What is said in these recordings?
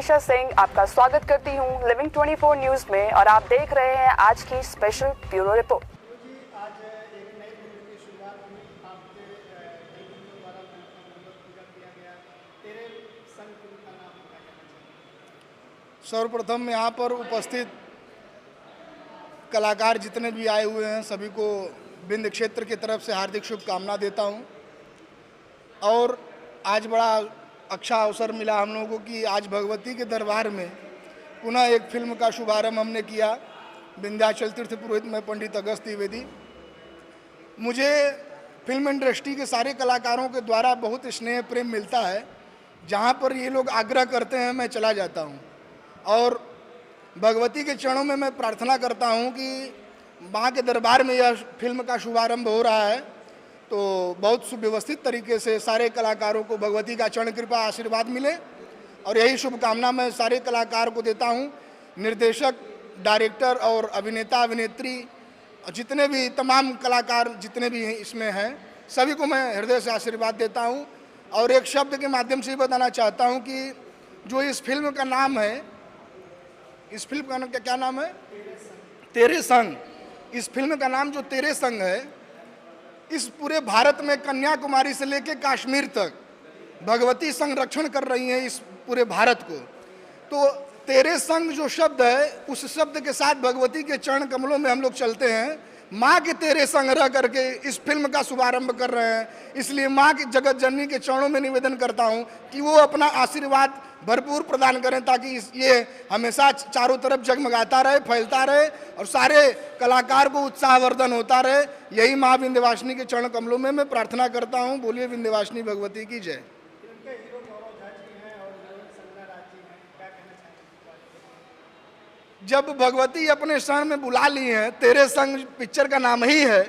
मनीषा सिंह आपका स्वागत करती हूं लिविंग 24 न्यूज में और आप देख रहे हैं आज की स्पेशल ब्यूरो रिपोर्ट। आज एक नई फिल्म की शुरुआत हुई आपके नई फिल्म द्वारा पूजा किया गया तेरे संग फिल्म का नाम क्या कहना चाहिए? सर्वप्रथम यहाँ पर उपस्थित कलाकार जितने भी आए हुए हैं सभी को बिंद क्षेत्र की तरफ से हार्दिक शुभकामना देता हूँ। और आज बड़ा अच्छा अवसर मिला हम लोगों को कि आज भगवती के दरबार में पुनः एक फिल्म का शुभारंभ हमने किया। विंध्याचल तीर्थ पुरोहित में पंडित अगस्त द्विवेदी। मुझे फिल्म इंडस्ट्री के सारे कलाकारों के द्वारा बहुत स्नेह प्रेम मिलता है। जहाँ पर ये लोग आग्रह करते हैं मैं चला जाता हूँ और भगवती के चरणों में मैं प्रार्थना करता हूँ कि माँ के दरबार में यह फिल्म का शुभारंभ हो रहा है तो बहुत सुव्यवस्थित तरीके से सारे कलाकारों को भगवती का चरण कृपा आशीर्वाद मिले और यही शुभकामना मैं सारे कलाकार को देता हूँ। निर्देशक, डायरेक्टर और अभिनेता अभिनेत्री जितने भी तमाम कलाकार जितने भी इसमें हैं सभी को मैं हृदय से आशीर्वाद देता हूँ। और एक शब्द के माध्यम से बताना चाहता हूँ कि जो इस फिल्म का नाम है, इस फिल्म का क्या नाम है? तेरे संग। इस फिल्म का नाम जो तेरे संग है, इस पूरे भारत में कन्याकुमारी से लेकर कश्मीर तक भगवती संरक्षण कर रही हैं इस पूरे भारत को। तो तेरे संग जो शब्द है उस शब्द के साथ भगवती के चरण कमलों में हम लोग चलते हैं। माँ के तेरे संग रह करके इस फिल्म का शुभारंभ कर रहे हैं। इसलिए माँ की जगत जननी के चरणों में निवेदन करता हूँ कि वो अपना आशीर्वाद भरपूर प्रदान करें ताकि ये हमेशा चारों तरफ जगमगाता रहे, फैलता रहे और सारे कलाकार को उत्साहवर्धन होता रहे। यही माँ विंध्यवासिनी के चरण कमलों में मैं प्रार्थना करता हूँ। बोलिए विंध्यवासिनी भगवती की जय। जब भगवती अपने शरण में बुला ली हैं, तेरे संग पिक्चर का नाम ही है,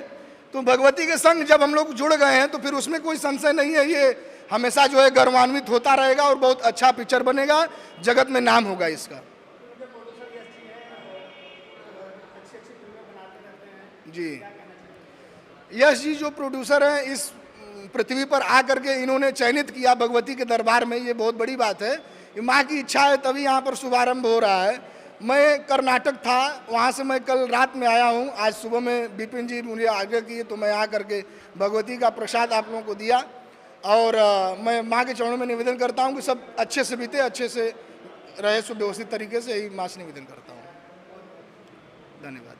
तो भगवती के संग जब हम लोग जुड़ गए हैं तो फिर उसमें कोई संशय नहीं है। ये हमेशा जो है गर्वान्वित होता रहेगा और बहुत अच्छा पिक्चर बनेगा, जगत में नाम होगा इसका। जी, यश जी जो प्रोड्यूसर हैं इस पृथ्वी पर आकर के इन्होंने चयनित किया भगवती के दरबार में, ये बहुत बड़ी बात है। माँ की इच्छा है तभी यहाँ पर शुभारंभ हो रहा है। मैं कर्नाटक था, वहाँ से मैं कल रात में आया हूँ। आज सुबह में विपिन जी मुझे आग्रह किए तो मैं आ करके भगवती का प्रसाद आप लोगों को दिया। और मैं माँ के चरणों में निवेदन करता हूँ कि सब अच्छे से बीते, अच्छे से रहे, सुव्यवस्थित तरीके से, यही माँ से निवेदन करता हूँ। धन्यवाद।